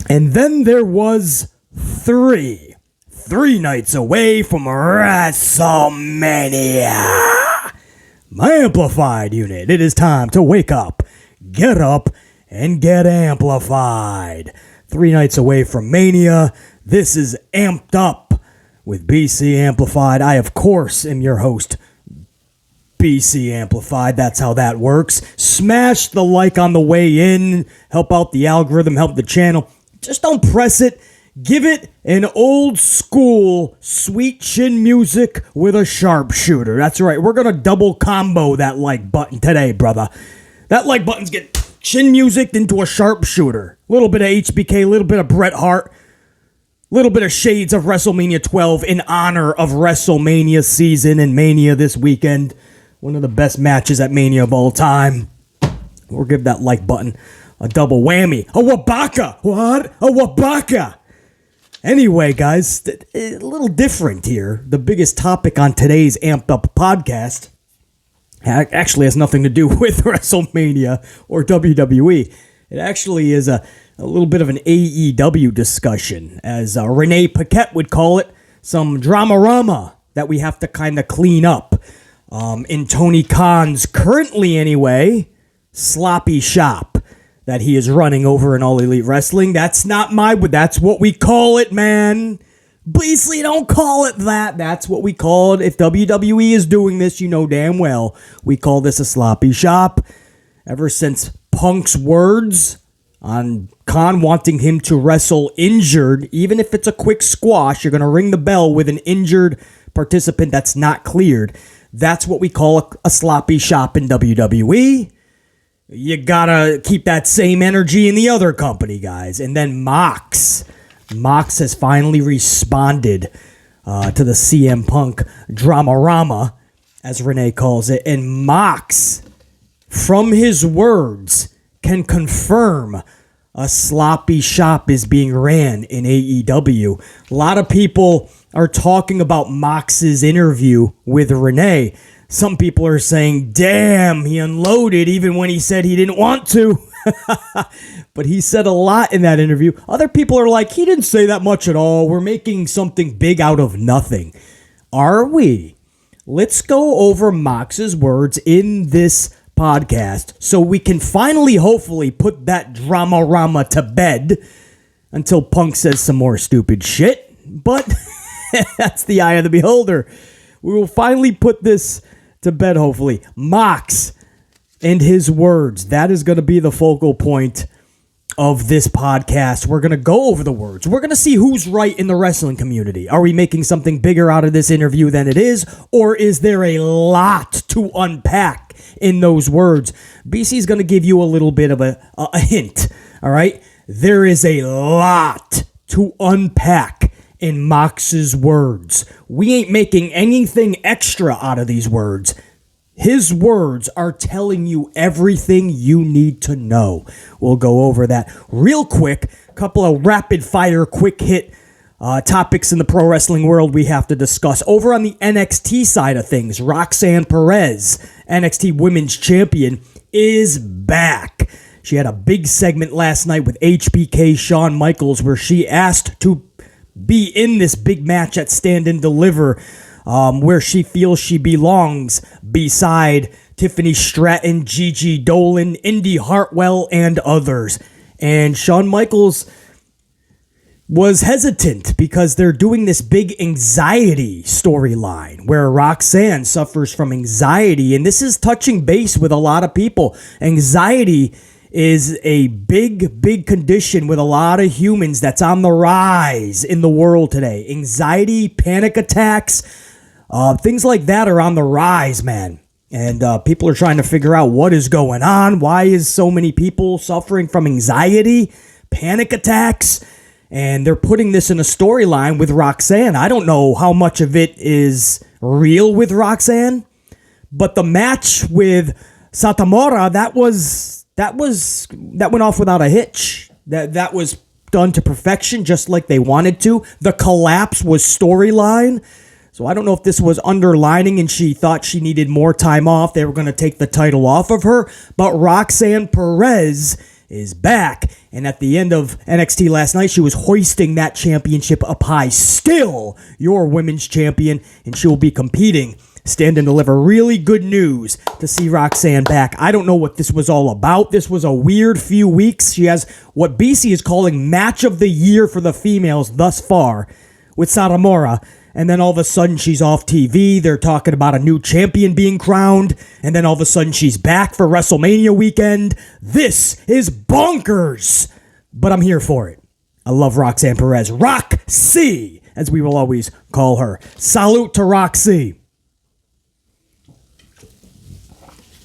And then there was three nights away from WrestleMania. My amplified unit, it is time to wake up, get up, and get amplified. 3 nights away from Mania. This is Amped Up with BC Amplified. I, of course, am your host, BC Amplified. That's how that works. Smash the like on the way in. Help out the algorithm, help the channel. Just don't press it. Give it an old school sweet chin music with a sharpshooter. That's right. We're going to double combo that like button today, brother. That like button's getting chin music into a sharpshooter. A little bit of HBK, a little bit of Bret Hart. Little bit of shades of WrestleMania 12 in honor of WrestleMania season and Mania this weekend. One of the best matches at Mania of all time. We'll give that like button a double whammy. A wabaka! What? A wabaka! Anyway, guys, a little different here. The biggest topic on today's Amped Up podcast actually has nothing to do with WrestleMania or WWE. It actually is a little bit of an AEW discussion, as Renee Paquette would call it, some drama-rama that we have to kind of clean up. In Tony Khan's, currently anyway, sloppy shop that he is running over in All Elite Wrestling. That's not that's what we call it, man. Beasley, don't call it that. That's what we call it. If WWE is doing this, you know damn well we call this a sloppy shop. Ever since Punk's words on Khan wanting him to wrestle injured, even if it's a quick squash, you're going to ring the bell with an injured participant that's not cleared. That's what we call a sloppy shop in WWE. You gotta keep that same energy in the other company, guys. And then Mox has finally responded to the CM Punk drama-rama, as Renee calls it. And Mox, from his words, can confirm a sloppy shop is being ran in AEW. A lot of people are talking about Mox's interview with Renee. Some people are saying, damn, he unloaded even when he said he didn't want to. But he said a lot in that interview. Other people are like, he didn't say that much at all. We're making something big out of nothing. Are we? Let's go over Mox's words in this podcast so we can finally, hopefully, put that drama-rama to bed until Punk says some more stupid shit. But that's the eye of the beholder. We will finally put this to bed, hopefully. Mox and his words. That is going to be the focal point of this podcast. We're going to go over the words. We're going to see who's right in the wrestling community. Are we making something bigger out of this interview than it is? Or is there a lot to unpack in those words? BC's going to give you a little bit of a hint. All right? There is a lot to unpack in Mox's words. We ain't making anything extra out of these words. His words are telling you everything you need to know. We'll go over that real quick. A couple of rapid fire, quick hit topics in the pro wrestling world we have to discuss. Over on the NXT side of things, Roxanne Perez, NXT Women's Champion, is back. She had a big segment last night with HBK Shawn Michaels where she asked to be in this big match at Stand and Deliver, where she feels she belongs beside Tiffany Stratton, Gigi Dolan, Indy Hartwell, and others. And Shawn Michaels was hesitant because they're doing this big anxiety storyline where Roxanne suffers from anxiety, and this is touching base with a lot of people. Anxiety is a big condition with a lot of humans that's on the rise in the world today. Anxiety, panic attacks, things like that are on the rise, man. And people are trying to figure out what is going on. Why is so many people suffering from anxiety, panic attacks? And they're putting this in a storyline with Roxanne. I don't know how much of it is real with Roxanne, but the match with Satomura, that went off without a hitch. That was done to perfection, just like they wanted to. The collapse was storyline. So I don't know if this was underlining and she thought she needed more time off. They were going to take the title off of her. But Roxanne Perez is back. And at the end of NXT last night, she was hoisting that championship up high. Still your women's champion, and she will be competing. Stand and deliver. Really good news to see Roxanne back. I don't know what this was all about. This was a weird few weeks. She has what BC is calling match of the year for the females thus far with Saramora. And then all of a sudden she's off TV. They're talking about a new champion being crowned. And then all of a sudden she's back for WrestleMania weekend. This is bonkers. But I'm here for it. I love Roxanne Perez. Rok-C, as we will always call her. Salute to Rok-C.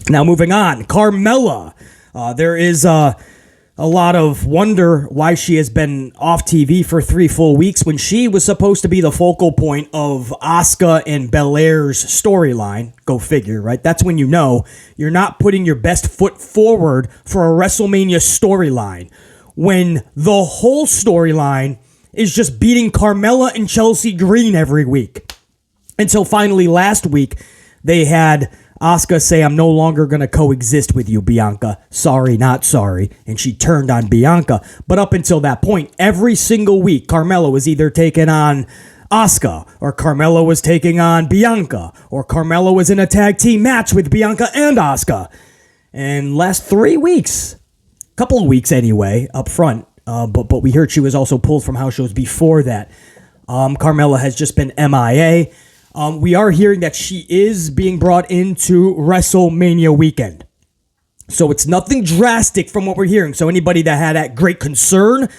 Now moving on, Carmella. There is a lot of wonder why she has been off TV for 3 full weeks when she was supposed to be the focal point of Asuka and Belair's storyline. Go figure, right? That's when you know you're not putting your best foot forward for a WrestleMania storyline. When the whole storyline is just beating Carmella and Chelsea Green every week. Until finally last week, they had Asuka say, I'm no longer going to coexist with you, Bianca. Sorry, not sorry. And she turned on Bianca. But up until that point, every single week, Carmella was either taking on Asuka, or Carmella was taking on Bianca, or Carmella was in a tag team match with Bianca and Asuka. And last 3 weeks, couple of weeks anyway, up front, but we heard she was also pulled from house shows before that. Carmella has just been MIA. We are hearing that she is being brought into WrestleMania weekend. So it's nothing drastic from what we're hearing. So anybody that had that great concern,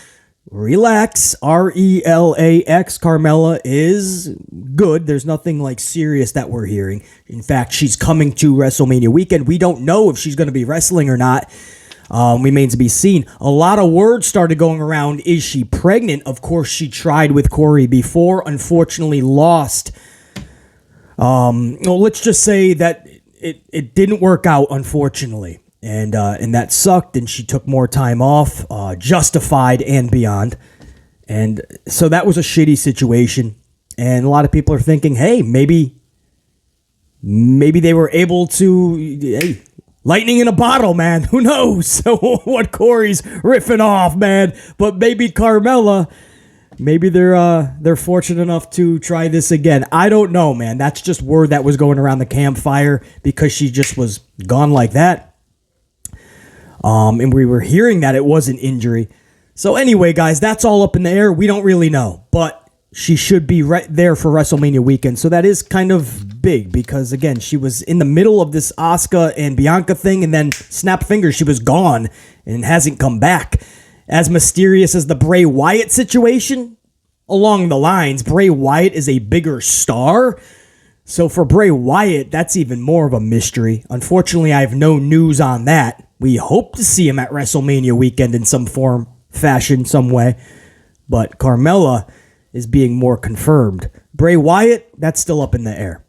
relax. RELAX. Carmella is good. There's nothing like serious that we're hearing. In fact, she's coming to WrestleMania weekend. We don't know if she's going to be wrestling or not. Remains to be seen. A lot of words started going around. Is she pregnant? Of course, she tried with Corey before. Unfortunately, lost. Let's just say that it didn't work out, unfortunately, and that sucked, and she took more time off, justified and beyond, and so that was a shitty situation, and a lot of people are thinking, hey, maybe they were able to, hey, lightning in a bottle, man, who knows what Corey's riffing off, man, but maybe Carmella, maybe they're fortunate enough to try this again. I don't know, man. That's just word that was going around the campfire because she just was gone like that. And we were hearing that it was an injury. So anyway, guys, that's all up in the air. We don't really know. But she should be right there for WrestleMania weekend. So that is kind of big because, again, she was in the middle of this Asuka and Bianca thing, and then snap fingers, she was gone and hasn't come back. As mysterious as the Bray Wyatt situation, along the lines, Bray Wyatt is a bigger star. So for Bray Wyatt, that's even more of a mystery. Unfortunately, I have no news on that. We hope to see him at WrestleMania weekend in some form, fashion, some way. But Carmella is being more confirmed. Bray Wyatt, that's still up in the air.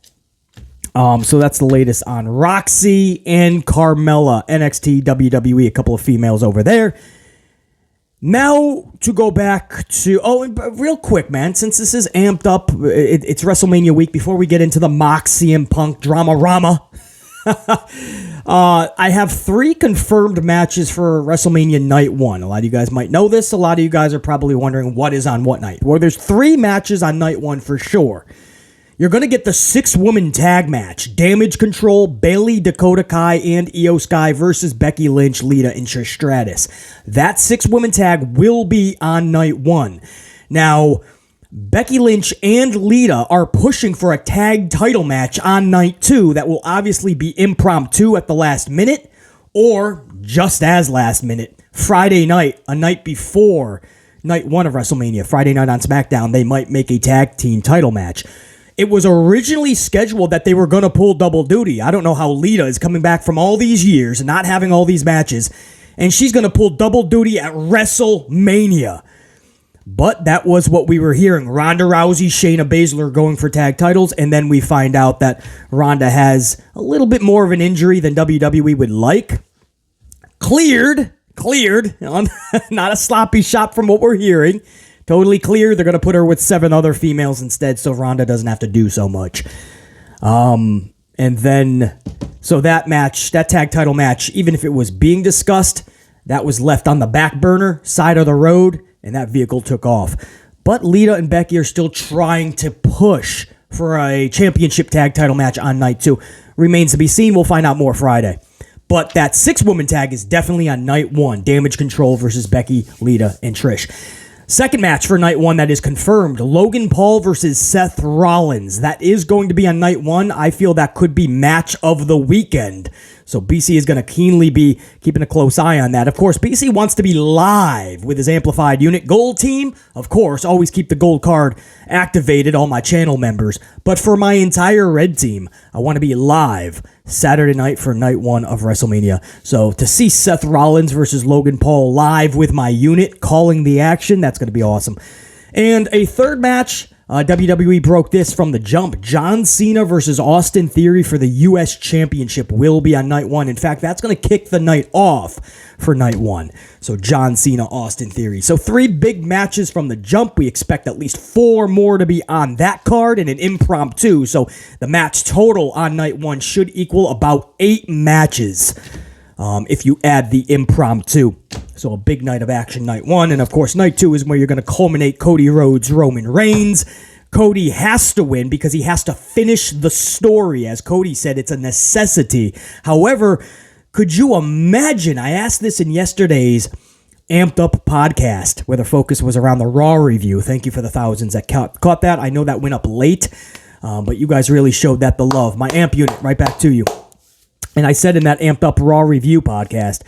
So that's the latest on Rok-C and Carmella, NXT, WWE, a couple of females over there. Now, to go back to... real quick, man, since this is amped up, it's WrestleMania week, before we get into the Moxley CM Punk drama-rama, I have 3 confirmed matches for WrestleMania Night 1. A lot of you guys might know this. A lot of you guys are probably wondering what is on what night. Well, there's 3 matches on Night 1 for sure. You're going to get the 6-woman tag match. Damage Control, Bayley, Dakota Kai, and Io Sky versus Becky Lynch, Lita, and Trish Stratus. That 6-woman tag will be on Night 1. Now, Becky Lynch and Lita are pushing for a tag title match on Night 2 that will obviously be impromptu at the last minute or just as last minute. Friday night, a night before Night 1 of WrestleMania, Friday night on SmackDown, they might make a tag team title match. It was originally scheduled that they were going to pull double duty. I don't know how Lita is coming back from all these years and not having all these matches, and she's going to pull double duty at WrestleMania. But that was what we were hearing. Ronda Rousey, Shayna Baszler going for tag titles, and then we find out that Ronda has a little bit more of an injury than WWE would like. Cleared, not a sloppy shot from what we're hearing. Totally clear. They're going to put her with 7 other females instead, so Ronda doesn't have to do so much. And then, so that match, that tag title match, even if it was being discussed, that was left on the back burner, side of the road, and that vehicle took off. But Lita and Becky are still trying to push for a championship tag title match on night 2. Remains to be seen. We'll find out more Friday. But that 6-woman tag is definitely on night 1. Damage Control versus Becky, Lita, and Trish. Second match for night 1 that is confirmed. Logan Paul versus Seth Rollins. That is going to be on night 1. I feel that could be match of the weekend. So BC is going to keenly be keeping a close eye on that. Of course, BC wants to be live with his Amplified Unit Gold team. Of course, always keep the gold card activated, all my channel members. But for my entire red team, I want to be live Saturday night for night 1 of WrestleMania. So to see Seth Rollins versus Logan Paul live with my unit calling the action, that's going to be awesome. And a third match, WWE broke this from the jump. John Cena versus Austin Theory for the U.S. Championship will be on night 1. In fact, that's going to kick the night off for night 1. So John Cena, Austin Theory. So 3 big matches from the jump. We expect at least 4 more to be on that card and an impromptu. So the match total on night 1 should equal about 8 matches if you add the impromptu. So a big night of action, night 1. And of course, night 2 is where you're going to culminate Cody Rhodes, Roman Reigns. Cody has to win because he has to finish the story. As Cody said, it's a necessity. However, could you imagine, I asked this in yesterday's Amped Up podcast, where the focus was around the Raw review. Thank you for the thousands that caught that. I know that went up late, but you guys really showed that the love. My Amp unit, right back to you. And I said in that Amped Up Raw review podcast,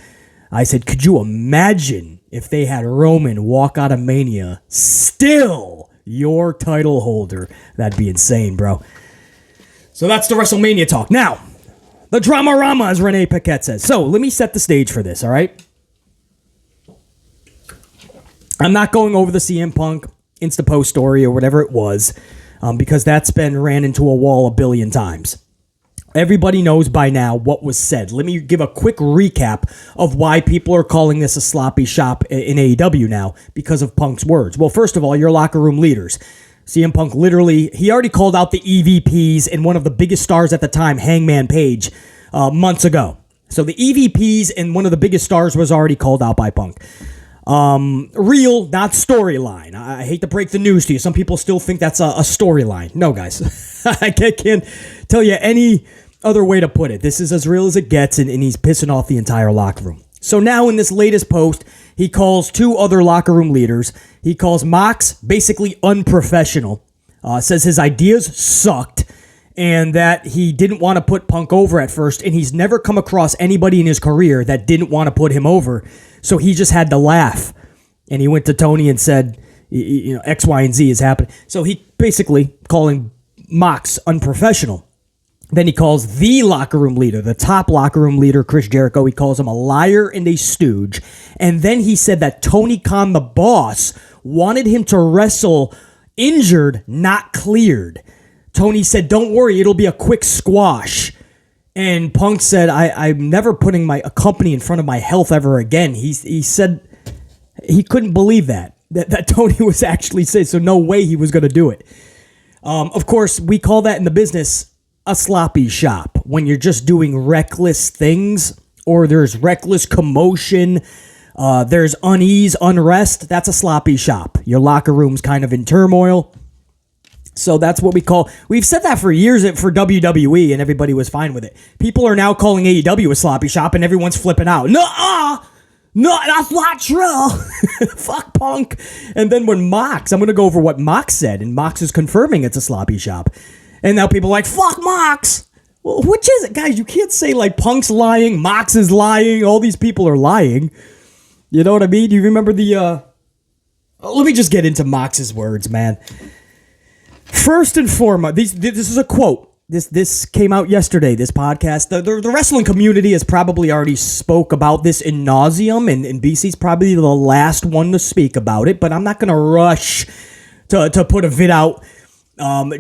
I said, could you imagine if they had Roman walk out of Mania still your title holder? That'd be insane, bro. So that's the WrestleMania talk. Now, the Drama-Rama, as Renee Paquette says. So let me set the stage for this, all right? I'm not going over the CM Punk Insta-post story or whatever it was, because that's been ran into a wall a billion times. Everybody knows by now what was said. Let me give a quick recap of why people are calling this a sloppy shop in AEW now because of Punk's words. Well, first of all, your locker room leaders. CM Punk literally, he already called out the EVPs and one of the biggest stars at the time, Hangman Page, months ago. So the EVPs and one of the biggest stars was already called out by Punk. Real, not storyline. I hate to break the news to you. Some people still think that's a storyline. No, guys. I can't tell you any other way to put it. This is as real as it gets, and he's pissing off the entire locker room. So now in this latest post, he calls 2 other locker room leaders. He calls Mox basically unprofessional, says his ideas sucked, and that he didn't want to put Punk over at first, and he's never come across anybody in his career that didn't want to put him over, so he just had to laugh. And he went to Tony and said, you know, X, Y, and Z is happening. So he basically calling Mox unprofessional. Then he calls the locker room leader, the top locker room leader, Chris Jericho. He calls him a liar and a stooge. And then he said that Tony Khan, the boss, wanted him to wrestle injured, not cleared. Tony said, don't worry, it'll be a quick squash. And Punk said, I'm never putting a company in front of my health ever again. He said he couldn't believe that Tony was actually saying, so no way he was going to do it. Of course, we call that in the business a sloppy shop, when you're just doing reckless things, or there's reckless commotion, there's unease, unrest. That's a sloppy shop. Your locker room's kind of in turmoil. So that's what we call, we've said that for years for WWE, and everybody was fine with it. People are now calling AEW a sloppy shop, and everyone's flipping out. No, that's not true. Fuck Punk. And then when Mox, I'm going to go over what Mox said, and Mox is confirming it's a sloppy shop. And now people are like, fuck Mox. Well, which is it? Guys, you can't say like Punk's lying, Mox is lying, all these people are lying. You know what I mean? Do you remember the, let me just get into Mox's words, man. First and foremost, this is a quote. This came out yesterday, this podcast. The wrestling community has probably already spoke about this in nauseum, and BC's probably the last one to speak about it, but I'm not going to rush to put a vid out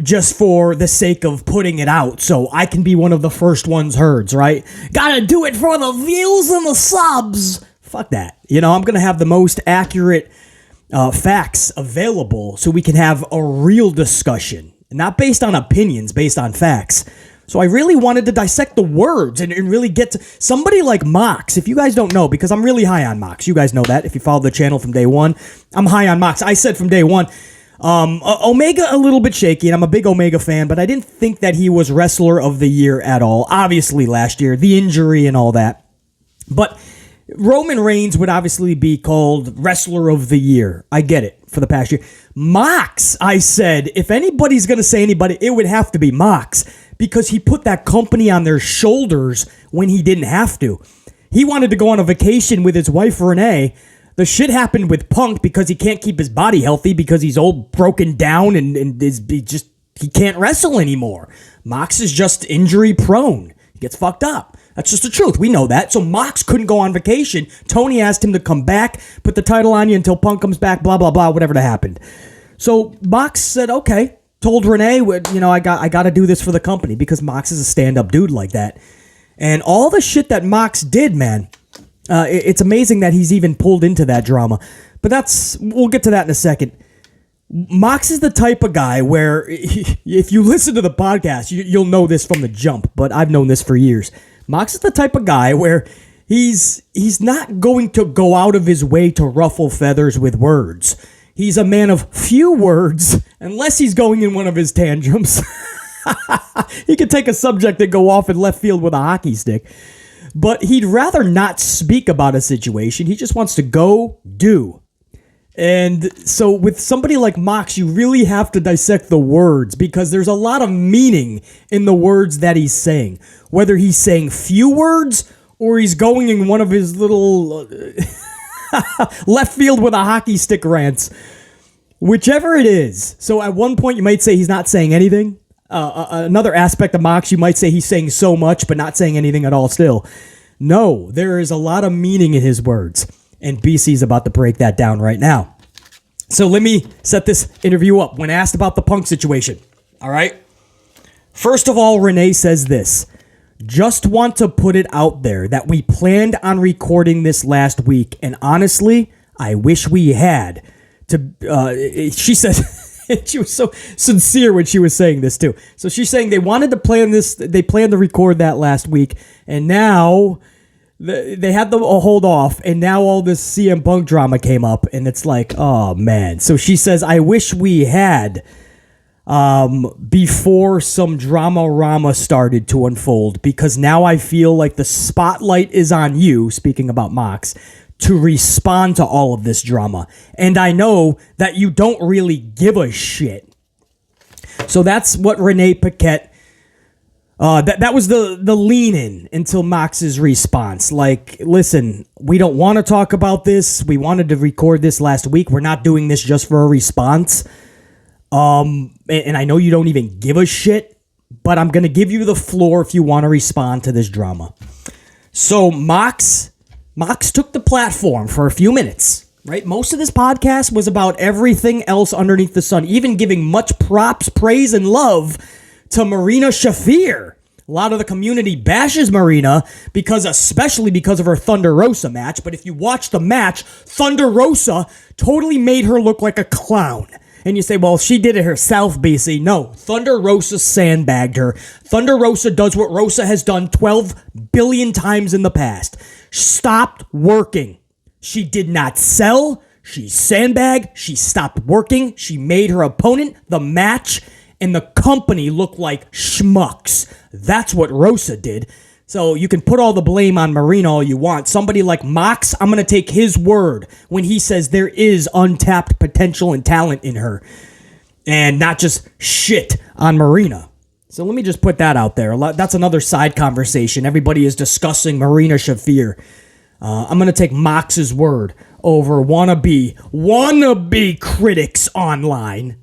just for the sake of putting it out, so I can be one of the first ones heard, right? Gotta do it for the views and the subs. Fuck that. You know, I'm gonna have the most accurate facts available so we can have a real discussion, not based on opinions, based on facts. So I really wanted to dissect the words and really get to somebody like Mox. If you guys don't know, because I'm really high on Mox. You guys know that if you follow the channel from day one. I'm high on Mox. I said from day one, Omega a little bit shaky, and I'm a big Omega fan, but I didn't think that he was Wrestler of the Year at all. Obviously last year, the injury and all that. But Roman Reigns would obviously be called Wrestler of the Year. I get it for the past year. Mox, I said, if anybody's going to say anybody, it would have to be Mox, because he put that company on their shoulders when he didn't have to. He wanted to go on a vacation with his wife, Renee. The shit happened with Punk because he can't keep his body healthy because he's old, broken down, and he can't wrestle anymore. Mox is just injury prone. He gets fucked up. That's just the truth. We know that. So Mox couldn't go on vacation. Tony asked him to come back, put the title on you until Punk comes back, blah, blah, blah, whatever that happened. So Mox said, okay, told Renee, I got to do this for the company, because Mox is a stand-up dude like that. And all the shit that Mox did, man, it's amazing that he's even pulled into that drama. But we'll get to that in a second. Mox is the type of guy where, if you listen to the podcast, you'll know this from the jump, but I've known this for years. Mox is the type of guy where he's not going to go out of his way to ruffle feathers with words. He's a man of few words, unless he's going in one of his tantrums. He could take a subject and go off in left field with a hockey stick. But he'd rather not speak about a situation. He just wants to go do. And so with somebody like Mox, you really have to dissect the words, because there's a lot of meaning in the words that he's saying. Whether he's saying few words or he's going in one of his little left field with a hockey stick rants. Whichever it is. So at one point you might say he's not saying anything. Another aspect of Mox, you might say he's saying so much but not saying anything at all still. No, there is a lot of meaning in his words. And BC's about to break that down right now. So let me set this interview up. When asked about the Punk situation, all right? First of all, Renee says this. Just want to put it out there that we planned on recording this last week, and honestly, I wish we had. She says, she was so sincere when she was saying this too. So she's saying they wanted to plan this, they planned to record that last week, and now they had to hold off, and now all this CM Punk drama came up, and it's like, oh man. So she says, I wish we had before some drama-rama started to unfold, because now I feel like the spotlight is on you, speaking about Mox, to respond to all of this drama. And I know that you don't really give a shit. So that's what Renee Paquette, that was the lean-in until Mox's response. Like, listen, we don't want to talk about this. We wanted to record this last week. We're not doing this just for a response. And I know you don't even give a shit, but I'm going to give you the floor if you want to respond to this drama. So Mox took the platform for a few minutes, right? Most of this podcast was about everything else underneath the sun, even giving much props, praise, and love to Marina Shafir. A lot of the community bashes Marina especially because of her Thunder Rosa match. But if you watch the match, Thunder Rosa totally made her look like a clown. And you say, well, she did it herself, BC. No, Thunder Rosa sandbagged her. Thunder Rosa does what Rosa has done 12 billion times in the past. Stopped working. She did not sell. She sandbagged. She stopped working. She made her opponent, the match, and the company look like schmucks. That's what Rosa did. So you can put all the blame on Marina all you want. Somebody like Mox, I'm going to take his word when he says there is untapped potential and talent in her. And not just shit on Marina. So let me just put that out there. That's another side conversation. Everybody is discussing Marina Shafir. I'm going to take Mox's word over wannabe critics online.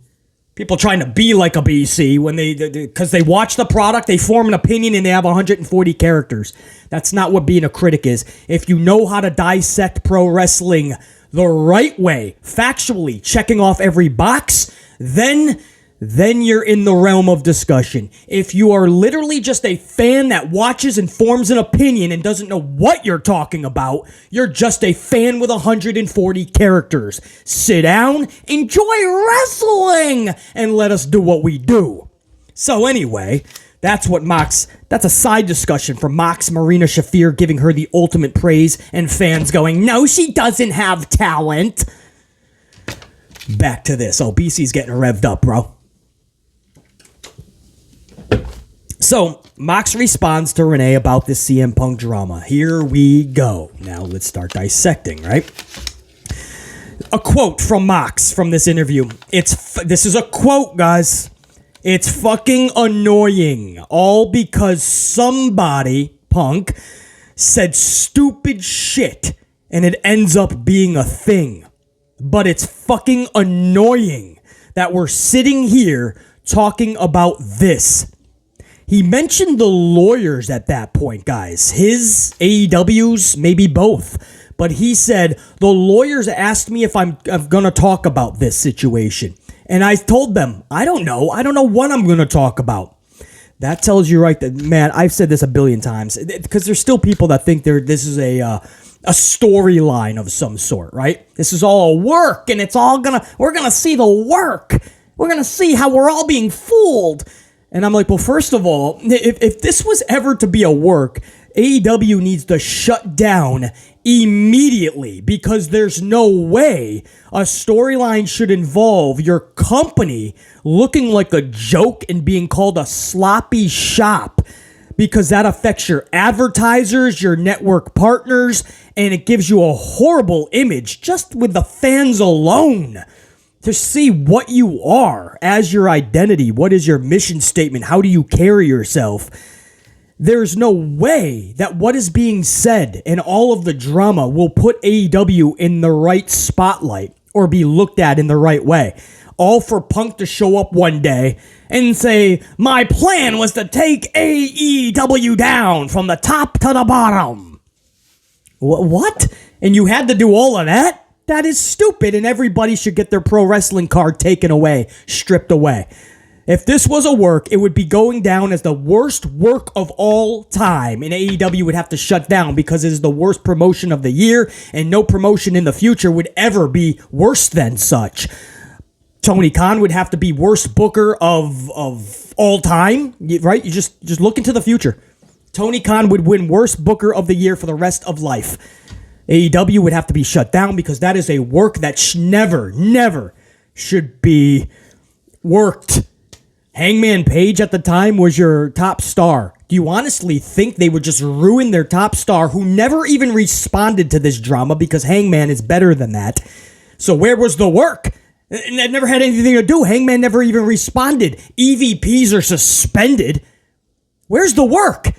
People trying to be like a BC when because they watch the product, they form an opinion, and they have 140 characters. That's not what being a critic is. If you know how to dissect pro wrestling the right way, factually, checking off every box, then you're in the realm of discussion. If you are literally just a fan that watches and forms an opinion and doesn't know what you're talking about, you're just a fan with 140 characters. Sit down, enjoy wrestling, and let us do what we do. So anyway, That's a side discussion from Mox Marina Shafir giving her the ultimate praise and fans going, no, she doesn't have talent. Back to this. Oh, BC's getting revved up, bro. So, Mox responds to Renee about this CM Punk drama. Here we go. Now let's start dissecting, right? A quote from Mox from this interview. This is a quote, guys. It's fucking annoying. All because somebody, Punk, said stupid shit and it ends up being a thing. But it's fucking annoying that we're sitting here talking about this. He mentioned the lawyers at that point, guys. His, AEW's, maybe both. But he said, the lawyers asked me if I'm going to talk about this situation. And I told them, I don't know. I don't know what I'm going to talk about. That tells you right that, man, I've said this a billion times. Because there's still people that think this is a storyline of some sort, right? This is all work, and we're going to see the work. We're going to see how we're all being fooled. And I'm like, well, first of all, if this was ever to be a work, AEW needs to shut down immediately because there's no way a storyline should involve your company looking like a joke and being called a sloppy shop because that affects your advertisers, your network partners, and it gives you a horrible image just with the fans alone. To see what you are as your identity, what is your mission statement, how do you carry yourself. There's no way that what is being said and all of the drama will put AEW in the right spotlight or be looked at in the right way. All for Punk to show up one day and say, my plan was to take AEW down from the top to the bottom. What? And you had to do all of that? That is stupid, and everybody should get their pro wrestling card taken away, stripped away. If this was a work, it would be going down as the worst work of all time, and AEW would have to shut down because it is the worst promotion of the year, and no promotion in the future would ever be worse than such. Tony Khan would have to be worst booker of all time, right? You just look into the future. Tony Khan would win worst booker of the year for the rest of life. AEW would have to be shut down because that is a work that never should be worked. Hangman Page at the time was your top star. Do you honestly think they would just ruin their top star who never even responded to this drama because Hangman is better than that? So where was the work? It never had anything to do. Hangman never even responded. EVPs are suspended. Where's the work?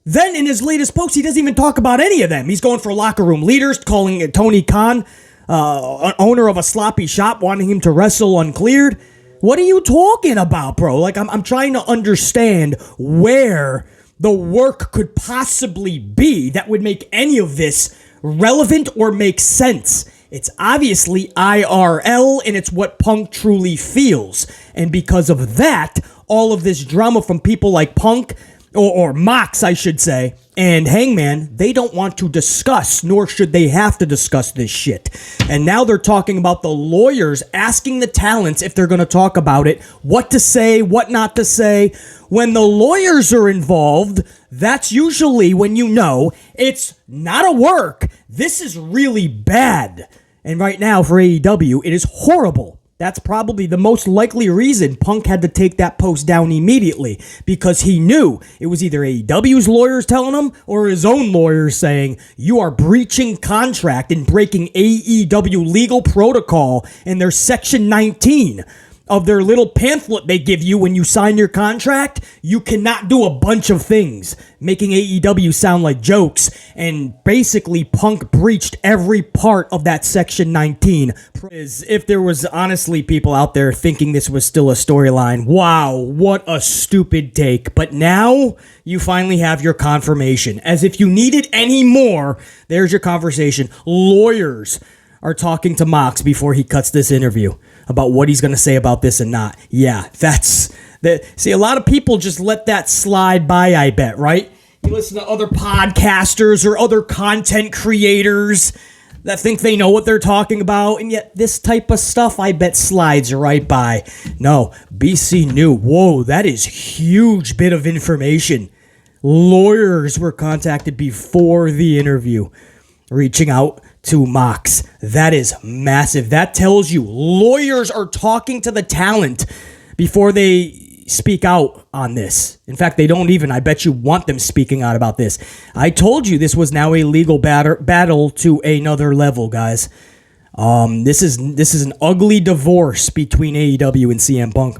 Then in his latest post, he doesn't even talk about any of them. He's going for locker room leaders, calling it Tony Khan, owner of a sloppy shop, wanting him to wrestle uncleared. What are you talking about, bro? Like, I'm trying to understand where the work could possibly be that would make any of this relevant or make sense. It's obviously IRL, and it's what Punk truly feels. And because of that, all of this drama from people like Punk, or Mox, I should say, and Hangman, they don't want to discuss, nor should they have to discuss this shit. And now they're talking about the lawyers asking the talents if they're going to talk about it, what to say, what not to say. When the lawyers are involved, that's usually when you know it's not a work. This is really bad. And right now for AEW, it is horrible. That's probably the most likely reason Punk had to take that post down immediately, because he knew it was either AEW's lawyers telling him or his own lawyers saying, you are breaching contract and breaking AEW legal protocol in their Section 19 of their little pamphlet they give you when you sign your contract. You cannot do a bunch of things, making AEW sound like jokes, and basically Punk breached every part of that Section 19. If there was honestly people out there thinking this was still a storyline, wow, what a stupid take. But now you finally have your confirmation. As if you needed any more, there's your conversation. Lawyers are talking to Mox before he cuts this interview about what he's going to say about this and not. Yeah, that's... See, a lot of people just let that slide by, I bet, right? You listen to other podcasters or other content creators. that think they know what they're talking about, and yet this type of stuff, I bet, slides right by. No, BC knew. Whoa, that is huge bit of information. Lawyers were contacted before the interview, reaching out to Mox. That is massive. That tells you lawyers are talking to the talent before they speak out on this. In fact, they don't even, I bet you, want them speaking out about this. I told you this was now a legal battle to another level, guys. This is an ugly divorce between AEW and CM Punk.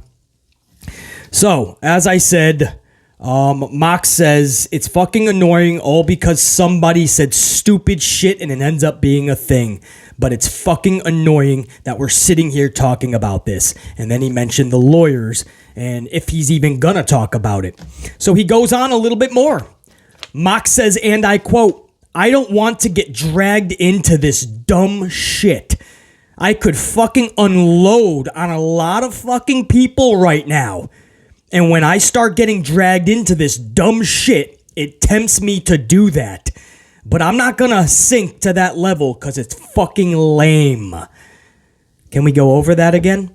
So, as I said, Mox says it's fucking annoying all because somebody said stupid shit and it ends up being a thing. But it's fucking annoying that we're sitting here talking about this. And then he mentioned the lawyers and if he's even gonna talk about it. So he goes on a little bit more. Mox says, and I quote, "I don't want to get dragged into this dumb shit. I could fucking unload on a lot of fucking people right now. And when I start getting dragged into this dumb shit, it tempts me to do that. But I'm not gonna sink to that level because it's fucking lame." Can we go over that again?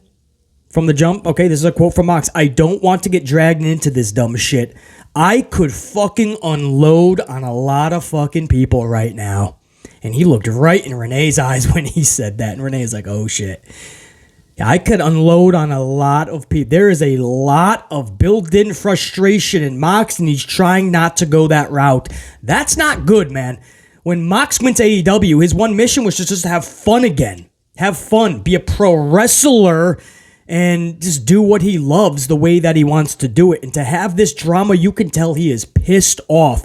From the jump? Okay, this is a quote from Mox. "I don't want to get dragged into this dumb shit. I could fucking unload on a lot of fucking people right now." And he looked right in Renee's eyes when he said that. And Renee's like, oh shit. I could unload on a lot of people. There is a lot of built-in frustration in Mox, and he's trying not to go that route. That's not good, man. When Mox went to AEW, his one mission was just to have fun again. Have fun. Be a pro wrestler and just do what he loves the way that he wants to do it. And to have this drama, you can tell he is pissed off.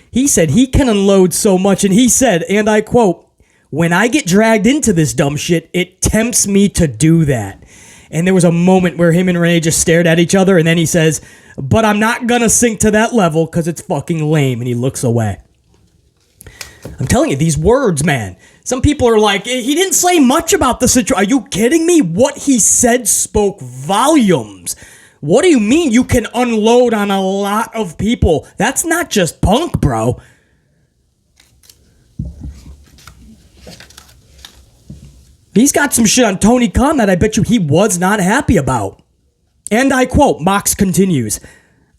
He said he can unload so much, and he said, and I quote, "When I get dragged into this dumb shit, it tempts me to do that." And there was a moment where him and Renee just stared at each other, and then he says, "But I'm not gonna sink to that level because it's fucking lame," and he looks away. I'm telling you, these words, man. Some people are like, he didn't say much about the situation. Are you kidding me? What he said spoke volumes. What do you mean you can unload on a lot of people? That's not just Punk, bro. He's got some shit on Tony Khan that I bet you he was not happy about. And I quote, Mox continues,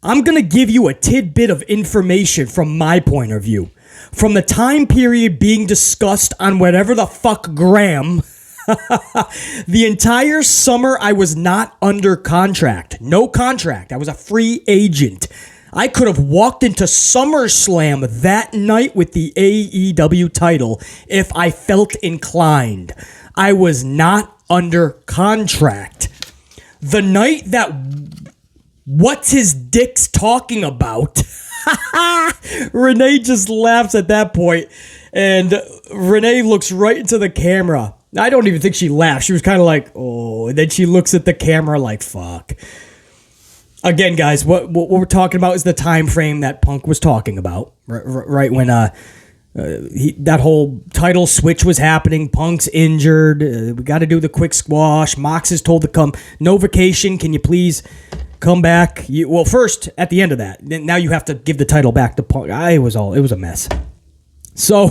"I'm going to give you a tidbit of information from my point of view. From the time period being discussed on whatever the fuck gram, the entire summer I was not under contract. No contract. I was a free agent. I could have walked into SummerSlam that night with the AEW title if I felt inclined. I was not under contract. The night that what's his dick's talking about," Renee just laughs at that point, and Renee looks right into the camera. I don't even think she laughed. She was kind of like, oh, and then she looks at the camera like, fuck. Again, guys, what we're talking about is the time frame that Punk was talking about, right when that whole title switch was happening. Punk's injured. We got to do the quick squash. Mox is told to come. No vacation. Can you please come back? Well, first, at the end of that, now you have to give the title back to Punk. It was a mess. So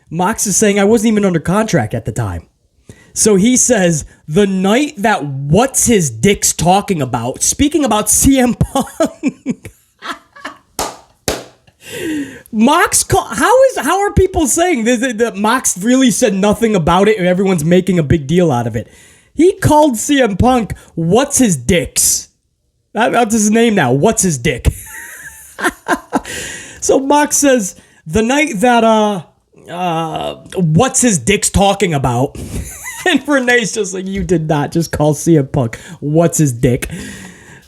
Mox is saying I wasn't even under contract at the time. So he says, the night that what's his dick's talking about, speaking about CM Punk, Mox, how are people saying that Mox really said nothing about it and everyone's making a big deal out of it? He called CM Punk, what's his dick's? That's his name now, what's his dick? So Mox says, the night that, what's his dick's talking about? And Renee's just like, you did not just call CM Punk what's his dick.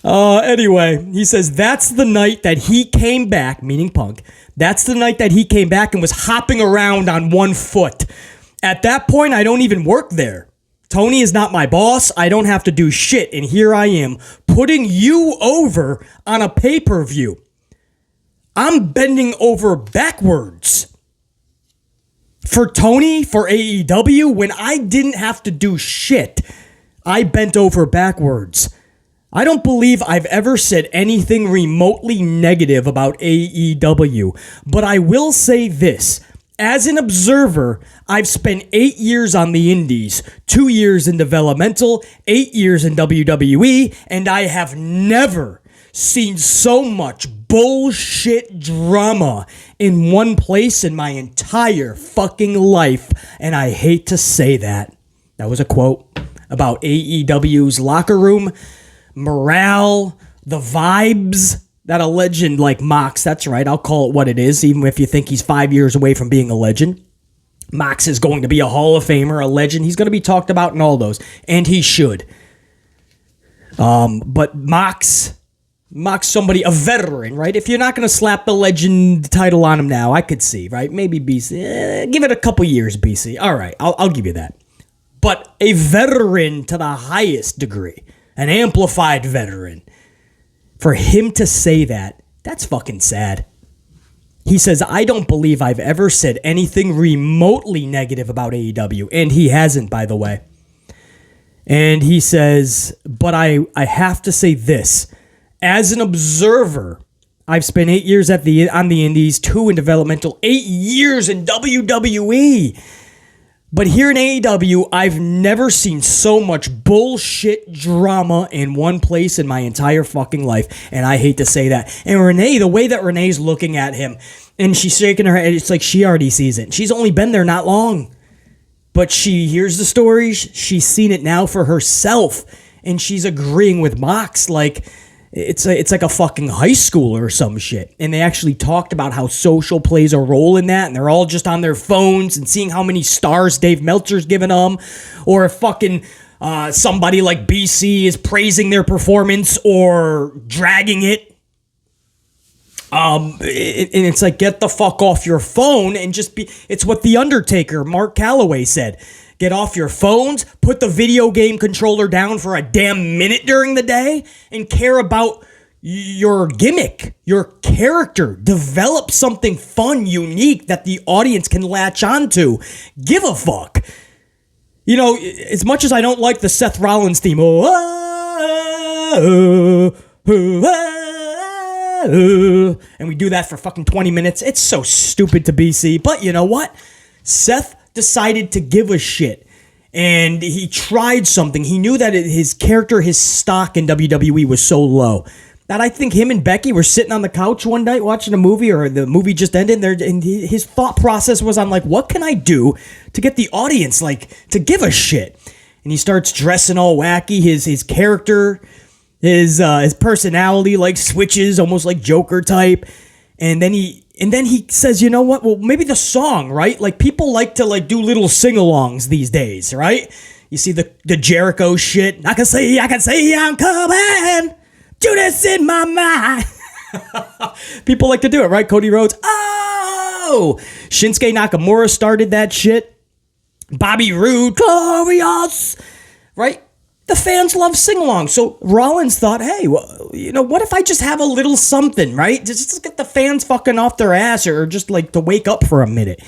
Anyway, he says that's the night that he came back, meaning Punk. That's the night that he came back and was hopping around on one foot. At that point, I don't even work there. Tony is not my boss. I don't have to do shit. And here I am putting you over on a pay-per-view. I'm bending over backwards. For Tony, for AEW, when I didn't have to do shit, I bent over backwards. I don't believe I've ever said anything remotely negative about AEW, but I will say this. As an observer, I've spent 8 years on the indies, 2 years in developmental, 8 years in WWE, and I have never seen so much bullshit drama in one place in my entire fucking life, and I hate to say that. That was a quote about AEW's locker room, morale, the vibes. That a legend like Mox, that's right, I'll call it what it is, even if you think he's 5 years away from being a legend. Mox is going to be a Hall of Famer, a legend. He's going to be talked about in all those, and he should. But Mox, somebody, a veteran, right? If you're not going to slap the legend title on him now, I could see, right? Maybe BC, give it a couple years, BC. All right, I'll give you that. But a veteran to the highest degree, an amplified veteran, for him to say that, that's fucking sad. He says, I don't believe I've ever said anything remotely negative about AEW. And he hasn't, by the way. And he says, but I have to say this. As an observer, I've spent 8 years on the indies, 2 in developmental, 8 years in WWE. But here in AEW, I've never seen so much bullshit drama in one place in my entire fucking life. And I hate to say that. And Renee, the way that Renee's looking at him, and she's shaking her head, it's like she already sees it. She's only been there not long. But she hears the stories. She's seen it now for herself. And she's agreeing with Mox like it's like a fucking high schooler or some shit. And they actually talked about how social plays a role in that. And they're all just on their phones and seeing how many stars Dave Meltzer's giving them. Or if fucking somebody like BC is praising their performance or dragging it. And it's like, get the fuck off your phone and just be... It's what The Undertaker, Mark Calloway, said. Get off your phones, put the video game controller down for a damn minute during the day, and care about your gimmick, your character. Develop something fun, unique that the audience can latch onto. Give a fuck. You know, as much as I don't like the Seth Rollins theme, and we do that for fucking 20 minutes, it's so stupid to BC. But you know what? Seth decided to give a shit, and he tried something. He knew that his character, his stock in WWE was so low that I think him and Becky were sitting on the couch one night watching a movie, or the movie just ended there, and his thought process was on like, what can I do to get the audience like to give a shit? And he starts dressing all wacky. His character, his personality like switches almost like Joker type, and then he says, you know what? Well, maybe the song, right? Like, people like to, like, do little sing-alongs these days, right? You see the Jericho shit. I can see I'm coming. Judas in my mind. People like to do it, right? Cody Rhodes. Oh! Shinsuke Nakamura started that shit. Bobby Roode. Glorious. Right? The fans love sing-along. So Rollins thought, hey, well, you know, what if I just have a little something, right? Just get the fans fucking off their ass, or just like to wake up for a minute.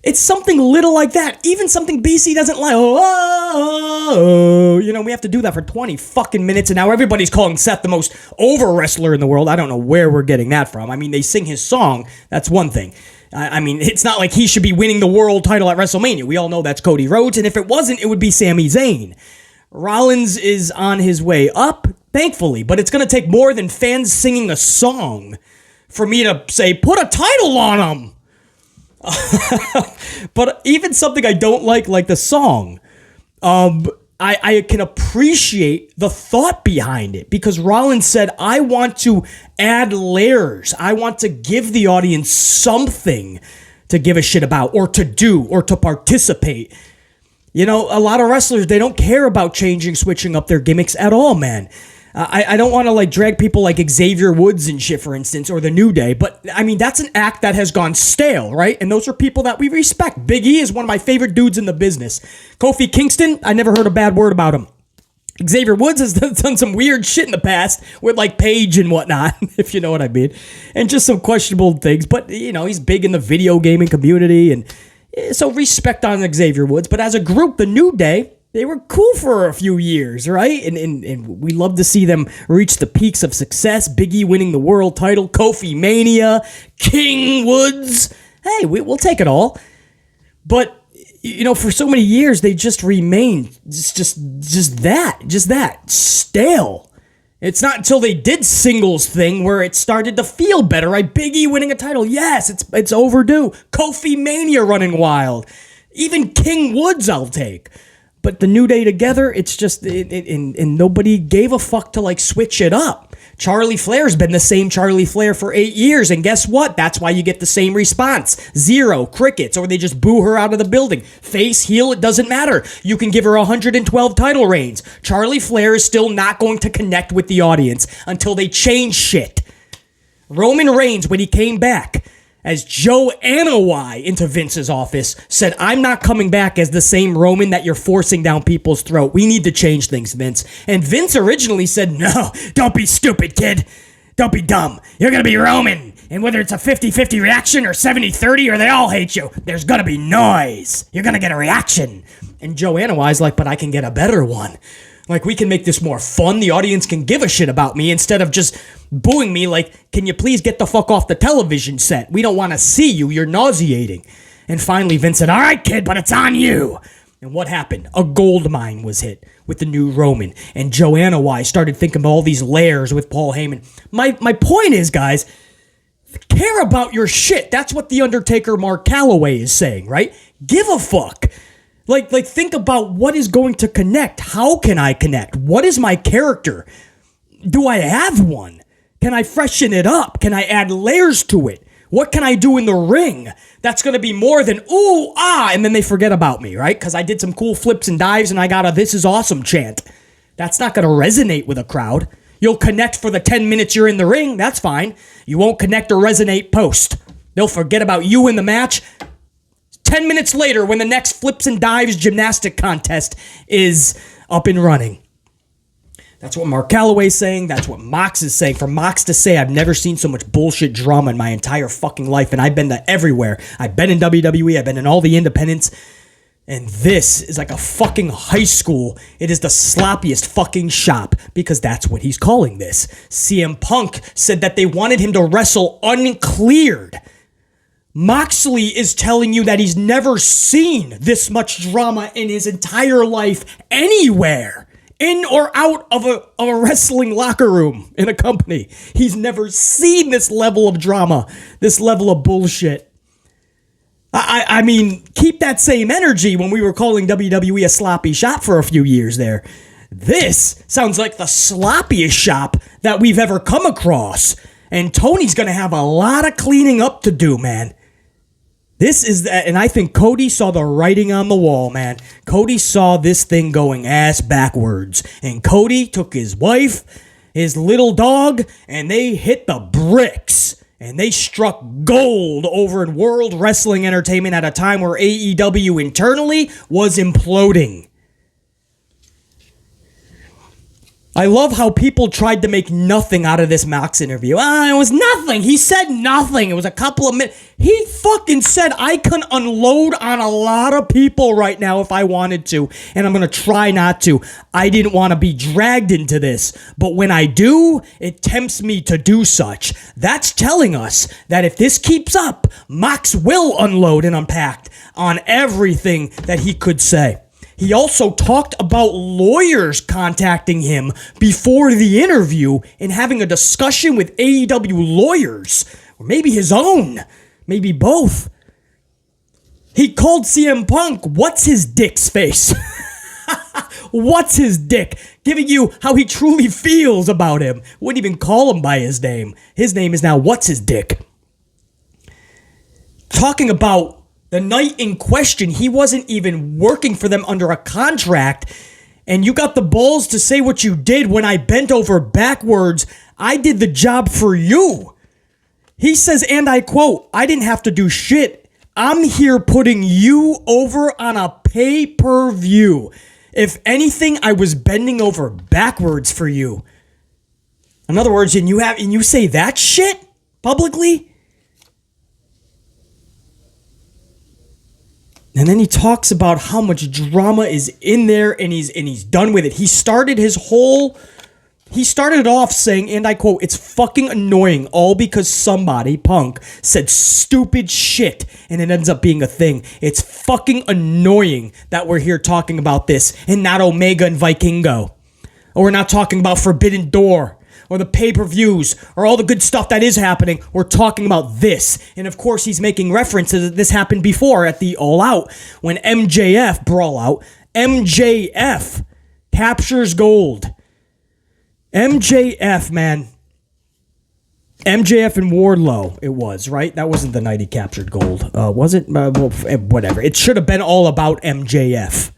It's something little like that. Even something BC doesn't like. Oh, you know, we have to do that for 20 fucking minutes, and now everybody's calling Seth the most over wrestler in the world. I don't know where we're getting that from. I mean, they sing his song. That's one thing. I mean, it's not like he should be winning the world title at WrestleMania. We all know that's Cody Rhodes, and if it wasn't, it would be Sami Zayn. Rollins is on his way up, thankfully, but it's going to take more than fans singing a song for me to say, put a title on him. But even something I don't like the song, I can appreciate the thought behind it, because Rollins said, I want to add layers. I want to give the audience something to give a shit about, or to do, or to participate. You know, a lot of wrestlers, they don't care about switching up their gimmicks at all, man. I don't want to like drag people like Xavier Woods and shit, for instance, or the New Day, but I mean, that's an act that has gone stale, right? And those are people that we respect. Big E is one of my favorite dudes in the business. Kofi Kingston, I never heard a bad word about him. Xavier Woods has done some weird shit in the past with like Paige and whatnot, if you know what I mean, and just some questionable things, but you know, he's big in the video gaming community, and so respect on Xavier Woods. But as a group, the New Day, they were cool for a few years, right? And we love to see them reach the peaks of success. Big E winning the world title, Kofi Mania, King Woods. hey, we'll take it all. But, for so many years, they just remained just that, stale. It's not until they did singles thing where it started to feel better, right? Big E winning a title, yes, it's overdue. Kofi Mania running wild. Even King Woods I'll take. But the New Day together, it's just, and nobody gave a fuck to switch it up. Charlie Flair's been the same Charlie Flair for 8 years, and guess what? That's why you get the same response. 0, crickets, or they just boo her out of the building. Face, heel, it doesn't matter. You can give her 112 title reigns. Charlie Flair is still not going to connect with the audience until they change shit. Roman Reigns, when he came back as Joe Anoa'i into Vince's office, said, I'm not coming back as the same Roman that you're forcing down people's throat. We need to change things, Vince. And Vince originally said, no, don't be stupid, kid. Don't be dumb. You're going to be Roman. And whether it's a 50-50 reaction or 70-30 or they all hate you, there's going to be noise. You're going to get a reaction. And Joe Anoa'i's like, but I can get a better one. We can make this more fun. The audience can give a shit about me instead of just booing me can you please get the fuck off the television set? We don't want to see you. You're nauseating. And finally, Vince said, all right, kid, but it's on you. And what happened? A gold mine was hit with the new Roman. And Joe Anoa'i started thinking of all these layers with Paul Heyman. My point is, guys, care about your shit. That's what The Undertaker Mark Calloway is saying, right? Give a fuck. Think about what is going to connect. How can I connect? What is my character? Do I have one? Can I freshen it up? Can I add layers to it? What can I do in the ring that's going to be more than, ooh, ah, and then they forget about me, right? Because I did some cool flips and dives and I got a this is awesome chant. That's not going to resonate with a crowd. You'll connect for the 10 minutes you're in the ring. That's fine. You won't connect or resonate post. They'll forget about you in the match. 10 minutes later, when the next flips and dives gymnastic contest is up and running. That's what Mark Calloway's saying. That's what Mox is saying. For Mox to say, I've never seen so much bullshit drama in my entire fucking life, and I've been to everywhere. I've been in WWE. I've been in all the independents. And this is like a fucking high school. It is the sloppiest fucking shop, because that's what he's calling this. CM Punk said that they wanted him to wrestle uncleared. Moxley is telling you that he's never seen this much drama in his entire life anywhere, in or out of a wrestling locker room in a company. He's never seen this level of drama, this level of bullshit. I mean, keep that same energy when we were calling WWE a sloppy shop for a few years there. This sounds like the sloppiest shop that we've ever come across. And Tony's going to have a lot of cleaning up to do, man. This is, and I think Cody saw the writing on the wall, man. Cody saw this thing going ass backwards. And Cody took his wife, his little dog, and they hit the bricks. And they struck gold over in World Wrestling Entertainment at a time where AEW internally was imploding. I love how people tried to make nothing out of this Mox interview. It was nothing. He said nothing. It was a couple of minutes. He fucking said, I can unload on a lot of people right now if I wanted to, and I'm going to try not to. I didn't want to be dragged into this, but when I do, it tempts me to do such. That's telling us that if this keeps up, Mox will unload and unpack on everything that he could say. He also talked about lawyers contacting him before the interview and having a discussion with AEW lawyers, or maybe his own, maybe both. He called CM Punk, what's his dick's face? What's his dick? Giving you how he truly feels about him. Wouldn't even call him by his name. His name is now what's his dick. Talking about the night in question, he wasn't even working for them under a contract, and you got the balls to say what you did when I bent over backwards. I did the job for you. He says, and I quote, I didn't have to do shit. I'm here putting you over on a pay-per-view. If anything, I was bending over backwards for you. In other words, and you say that shit publicly? And then he talks about how much drama is in there, and he's done with it. He started his whole He started off saying, and I quote, "It's fucking annoying, all because somebody, Punk, said stupid shit, and it ends up being a thing. It's fucking annoying that we're here talking about this, and not Omega and Vikingo. Or we're not talking about Forbidden Door, or the pay-per-views, or all the good stuff that is happening. We're talking about this." And of course, he's making references that this happened before at the All Out, when MJF, Brawl Out, MJF captures gold. MJF, man. MJF and Wardlow, it was, right? That wasn't the night he captured gold. Was it? Whatever. It should have been all about MJF.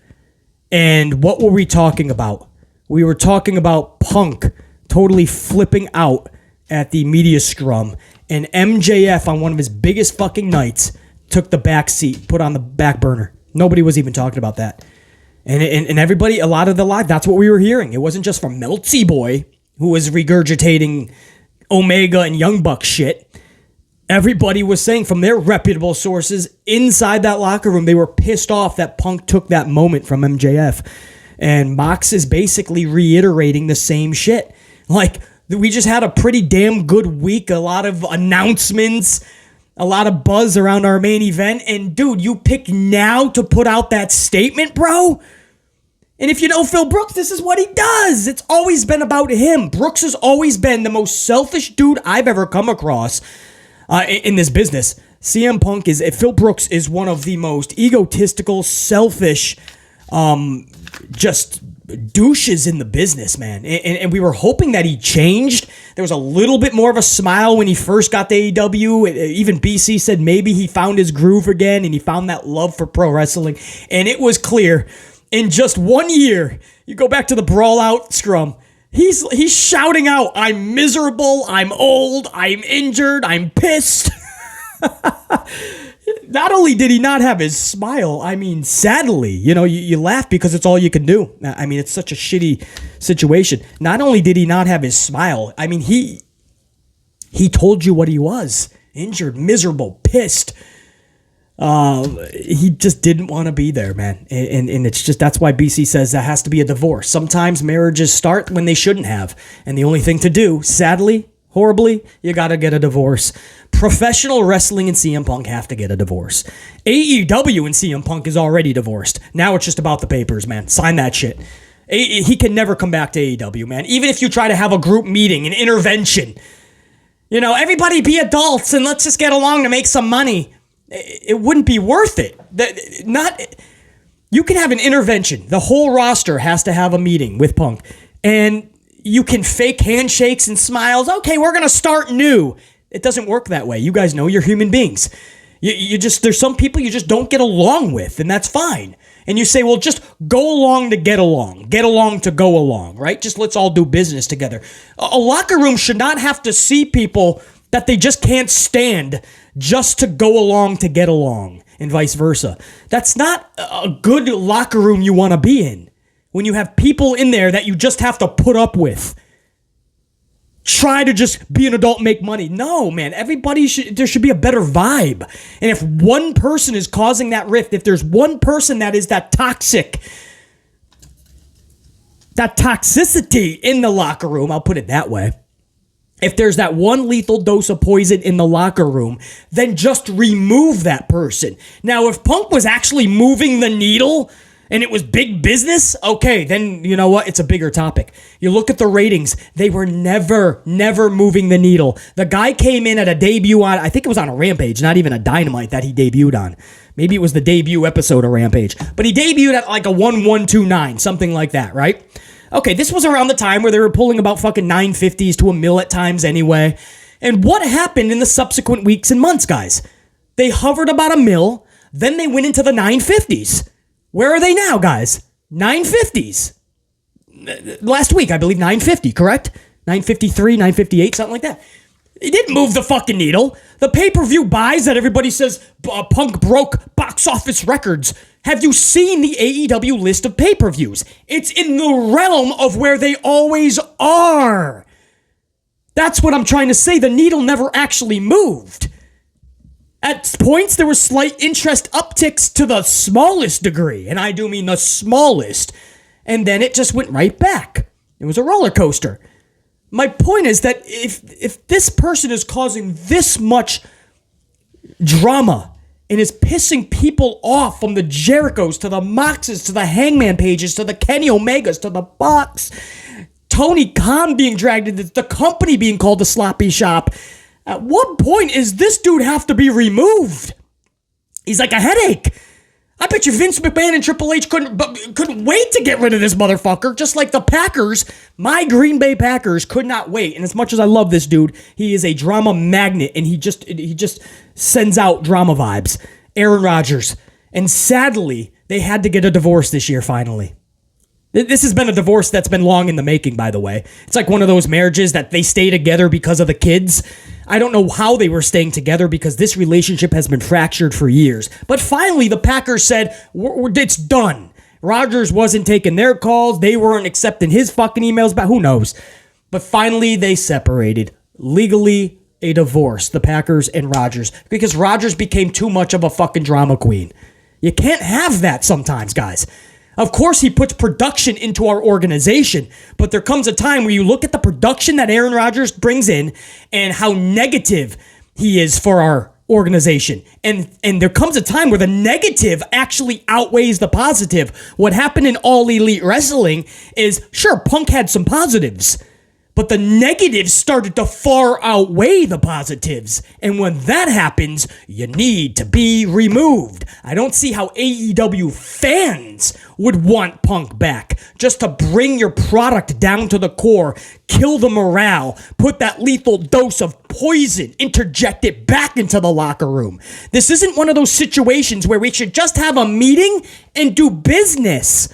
And what were we talking about? We were talking about Punk totally flipping out at the media scrum. And MJF, on one of his biggest fucking nights, took the back seat, put on the back burner. Nobody was even talking about that. And everybody, a lot of the live, that's what we were hearing. It wasn't just from Meltzy Boy, who was regurgitating Omega and Young Buck shit. Everybody was saying from their reputable sources inside that locker room, they were pissed off that Punk took that moment from MJF. And Mox is basically reiterating the same shit. Like, we just had a pretty damn good week. A lot of announcements, a lot of buzz around our main event. And dude, you pick now to put out that statement, bro? And if you know Phil Brooks, this is what he does. It's always been about him. Brooks has always been the most selfish dude I've ever come across in this business. CM Punk Phil Brooks is one of the most egotistical, selfish, just douches in the business, man. And we were hoping that he changed. There was a little bit more of a smile when he first got to AEW. Even BC said maybe he found his groove again and he found that love for pro wrestling. And it was clear. In just 1 year, you go back to the Brawl Out scrum, he's shouting out, "I'm miserable, I'm old, I'm injured, I'm pissed." Not only did he not have his smile, I mean, sadly, you laugh because it's all you can do. I mean, it's such a shitty situation. Not only did he not have his smile, I mean, he told you what he was. Injured, miserable, pissed. He just didn't want to be there, man. And it's just, that's why BC says that has to be a divorce. Sometimes marriages start when they shouldn't have. And the only thing to do, sadly, horribly, you got to get a divorce. Professional wrestling and CM Punk have to get a divorce. AEW and CM Punk is already divorced. Now it's just about the papers, man. Sign that shit. He can never come back to AEW, man. Even if you try to have a group meeting, an intervention. Everybody be adults and let's just get along to make some money. It wouldn't be worth it. You can have an intervention. The whole roster has to have a meeting with Punk. And you can fake handshakes and smiles. Okay, we're going to start new. It doesn't work that way. You guys know you're human beings. There's some people you just don't get along with, and that's fine. And you say, well, just go along to get along to go along, right? Just let's all do business together. A locker room should not have to see people that they just can't stand just to go along to get along, and vice versa. That's not a good locker room you want to be in. When you have people in there that you just have to put up with. Try to just be an adult and make money. No, man. There should be a better vibe. And if one person is causing that rift, if there's one person that is that toxic, that toxicity in the locker room, I'll put it that way. If there's that one lethal dose of poison in the locker room, then just remove that person. Now, if Punk was actually moving the needle and it was big business, okay, then you know what? It's a bigger topic. You look at the ratings. They were never moving the needle. The guy came in at a debut on, I think it was on a Rampage, not even a Dynamite that he debuted on. Maybe it was the debut episode of Rampage. But he debuted at like a 1129, something like that, right? Okay, this was around the time where they were pulling about fucking 950s to $1 million at times anyway. And what happened in the subsequent weeks and months, guys? They hovered about $1 million, then they went into the 950s. Where are they now, guys? 950s. Last week, I believe 950, correct? 953, 958, something like that. It didn't move the fucking needle. The pay-per-view buys that everybody says Punk broke box office records. Have you seen the AEW list of pay-per-views? It's in the realm of where they always are. That's what I'm trying to say. The needle never actually moved. At points, there were slight interest upticks to the smallest degree, and I do mean the smallest. And then it just went right back. It was a roller coaster. My point is that if this person is causing this much drama and is pissing people off, from the Jerichos to the Moxes to the Hangman Pages to the Kenny Omegas to the Bucks, Tony Khan being dragged into the company being called the sloppy shop, at what point is this dude have to be removed? He's like a headache. I bet you Vince McMahon and Triple H couldn't wait to get rid of this motherfucker, just like the Packers. My Green Bay Packers could not wait. And as much as I love this dude, he is a drama magnet, and he just sends out drama vibes. Aaron Rodgers. And sadly, they had to get a divorce this year finally. This has been a divorce that's been long in the making, by the way. It's like one of those marriages that they stay together because of the kids. I don't know how they were staying together, because this relationship has been fractured for years. But finally, the Packers said, it's done. Rodgers wasn't taking their calls. They weren't accepting his fucking emails back. Who knows? But finally, they separated. Legally, a divorce, the Packers and Rodgers, because Rodgers became too much of a fucking drama queen. You can't have that sometimes, guys. Of course, he puts production into our organization, but there comes a time where you look at the production that Aaron Rodgers brings in and how negative he is for our organization. And there comes a time where the negative actually outweighs the positive. What happened in All Elite Wrestling is, sure, Punk had some positives, but the negatives started to far outweigh the positives. And when that happens, you need to be removed. I don't see how AEW fans would want Punk back, just to bring your product down to the core, kill the morale, put that lethal dose of poison, interject it back into the locker room. This isn't one of those situations where we should just have a meeting and do business.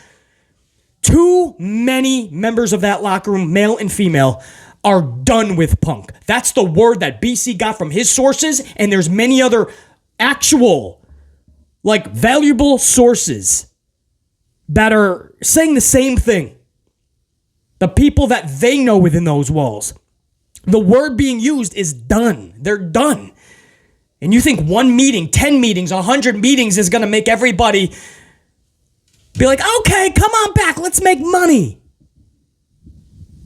Too many members of that locker room, male and female, are done with Punk. That's the word that BC got from his sources, and there's many other actual, valuable sources that are saying the same thing. The people that they know within those walls. The word being used is done. They're done. And you think 1 meeting, 10 meetings, 100 meetings is going to make everybody be like, okay, come on back, let's make money.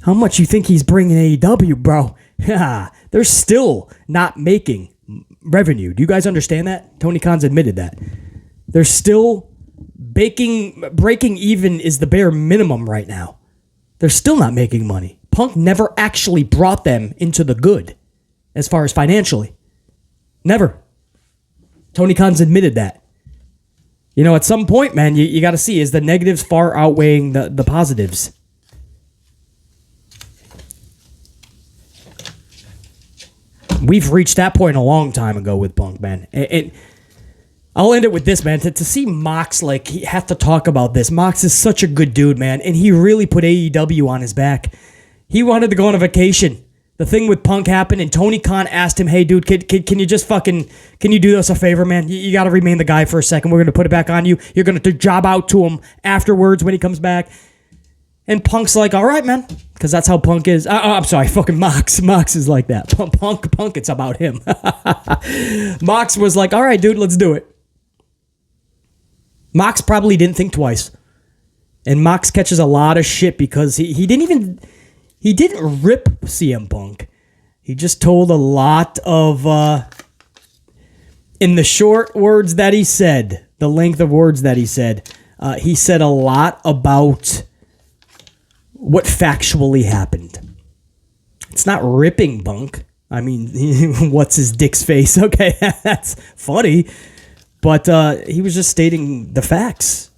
How much you think he's bringing AEW, bro? They're still not making revenue. Do you guys understand that? Tony Khan's admitted that. They're still breaking even is the bare minimum right now. They're still not making money. Punk never actually brought them into the good as far as financially. Never. Tony Khan's admitted that. You know, at some point, man, you got to see, is the negatives far outweighing the positives? We've reached that point a long time ago with Punk, man. And I'll end it with this, man. To see Mox, he have to talk about this. Mox is such a good dude, man, and he really put AEW on his back. He wanted to go on a vacation. The thing with Punk happened, and Tony Khan asked him, hey, dude, can you just can you do us a favor, man? You got to remain the guy for a second. We're going to put it back on you. You're going to job out to him afterwards when he comes back. And Punk's like, all right, man, because that's how Punk is. I'm sorry, fucking Mox. Mox is like that. Punk, it's about him. Mox was like, all right, dude, let's do it. Mox probably didn't think twice. And Mox catches a lot of shit because he didn't rip CM Punk. He just told a lot of, in the short words that he said, the length of words that he said a lot about what factually happened. It's not ripping Punk. I mean, what's his dick's face? Okay, that's funny. But he was just stating the facts.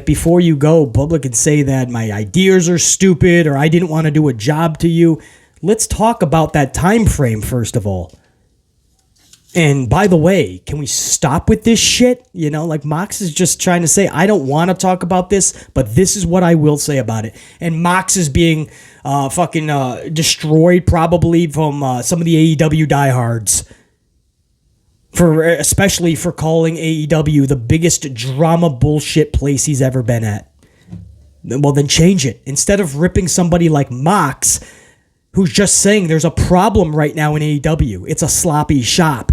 Before you go public and say that my ideas are stupid or I didn't want to do a job to you, let's talk about that time frame first of all. And by the way, can we stop with this shit? Mox is just trying to say, I don't want to talk about this, but this is what I will say about it. And Mox is being destroyed probably from some of the AEW diehards. Especially for calling AEW the biggest drama bullshit place he's ever been at. Well, then change it. Instead of ripping somebody like Mox, who's just saying there's a problem right now in AEW. It's a sloppy shop.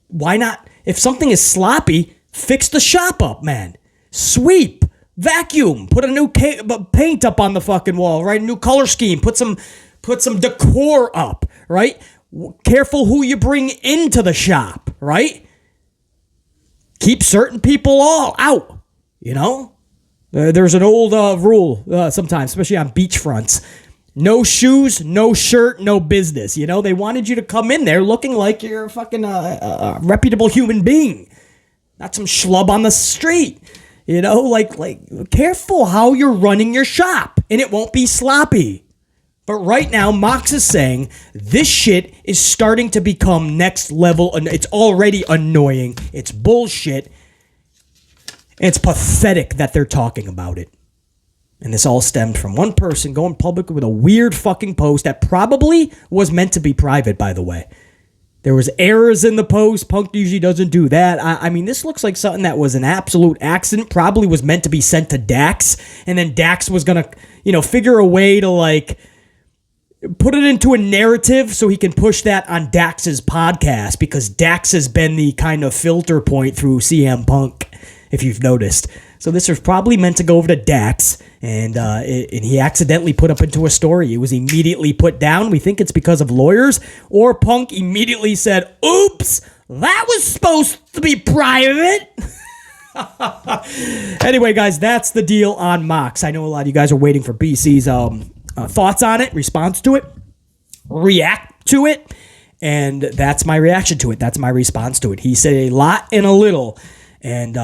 Why not? If something is sloppy, fix the shop up, man. Sweep, vacuum, put a new paint up on the fucking wall, right? A new color scheme, put some Put some decor up, right? Careful who you bring into the shop, right? Keep certain people all out, you know? There's an old rule sometimes, especially on beach fronts. No shoes, no shirt, no business. You know, they wanted you to come in there looking like you're a fucking reputable human being. Not some schlub on the street. You know, like careful how you're running your shop, and it won't be sloppy. But right now, Mox is saying this shit is starting to become next level, and it's already annoying. It's bullshit. And it's pathetic that they're talking about it. And this all stemmed from one person going public with a weird fucking post that probably was meant to be private, by the way. There was errors in the post. Punk usually doesn't do that. I mean, this looks like something that was an absolute accident. Probably was meant to be sent to Dax. And then Dax was going to, figure a way to, put it into a narrative so he can push that on Dax's podcast. Because Dax has been the kind of filter point through CM Punk, if you've noticed. So this was probably meant to go over to Dax, and he accidentally put up into a story. It was immediately put down. We think it's because of lawyers, or Punk immediately said, oops, that was supposed to be private. Anyway, guys, that's the deal on Mox. I know a lot of you guys are waiting for BC's thoughts on it, response to it, react to it, and that's my reaction to it. That's my response to it. He said a lot and a little, and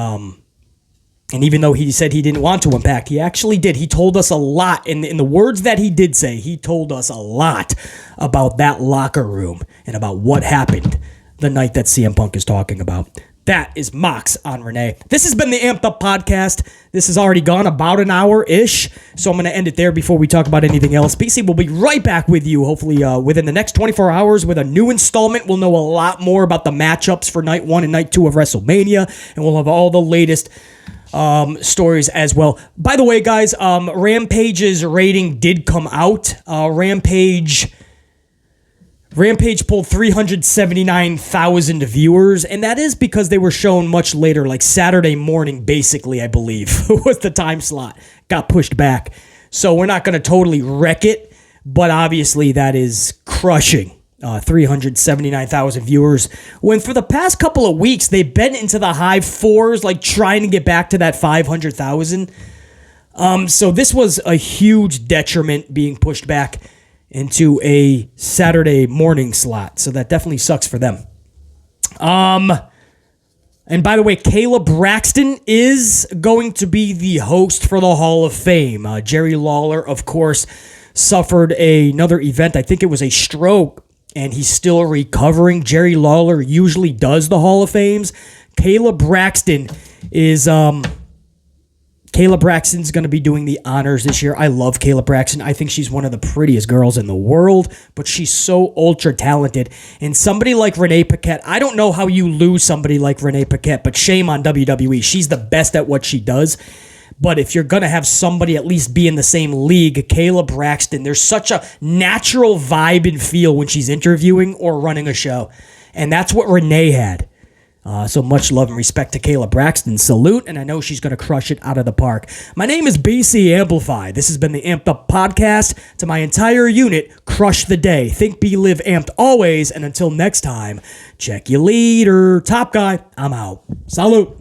even though he said he didn't want to impact, he actually did. He told us a lot. In the words that he did say, he told us a lot about that locker room and about what happened the night that CM Punk is talking about. That is Mox on Renee. This has been the Amped Up Podcast. This has already gone about an hour-ish, so I'm going to end it there before we talk about anything else. BC will be right back with you, hopefully within the next 24 hours with a new installment. We'll know a lot more about the matchups for Night 1 and Night 2 of WrestleMania, and we'll have all the latest stories as well. By the way, guys, Rampage's rating did come out. Rampage pulled 379,000 viewers, and that is because they were shown much later, like Saturday morning, basically, I believe, was the time slot. Got pushed back. So we're not going to totally wreck it, but obviously that is crushing. 379,000 viewers, when for the past couple of weeks they've been into the high fours, like trying to get back to that 500,000. So this was a huge detriment being pushed back into a Saturday morning slot. So that definitely sucks for them. And by the way, Kayla Braxton is going to be the host for the Hall of Fame. Jerry Lawler, of course, suffered another event. I think it was a stroke, and he's still recovering. Jerry Lawler usually does the Hall of Fames. Kayla Braxton's going to be doing the honors this year. I love Kayla Braxton. I think she's one of the prettiest girls in the world, but she's so ultra talented. And somebody like Renee Paquette, I don't know how you lose somebody like Renee Paquette, but shame on WWE. She's the best at what she does. But if you're going to have somebody at least be in the same league, Kayla Braxton, there's such a natural vibe and feel when she's interviewing or running a show. And that's what Renee had. So much love and respect to Kayla Braxton. Salute, and I know she's going to crush it out of the park. My name is BC Amplified. This has been the Amped Up Podcast. To my entire unit, crush the day. Think, be, live, amped always. And until next time, check you later. Top guy, I'm out. Salute.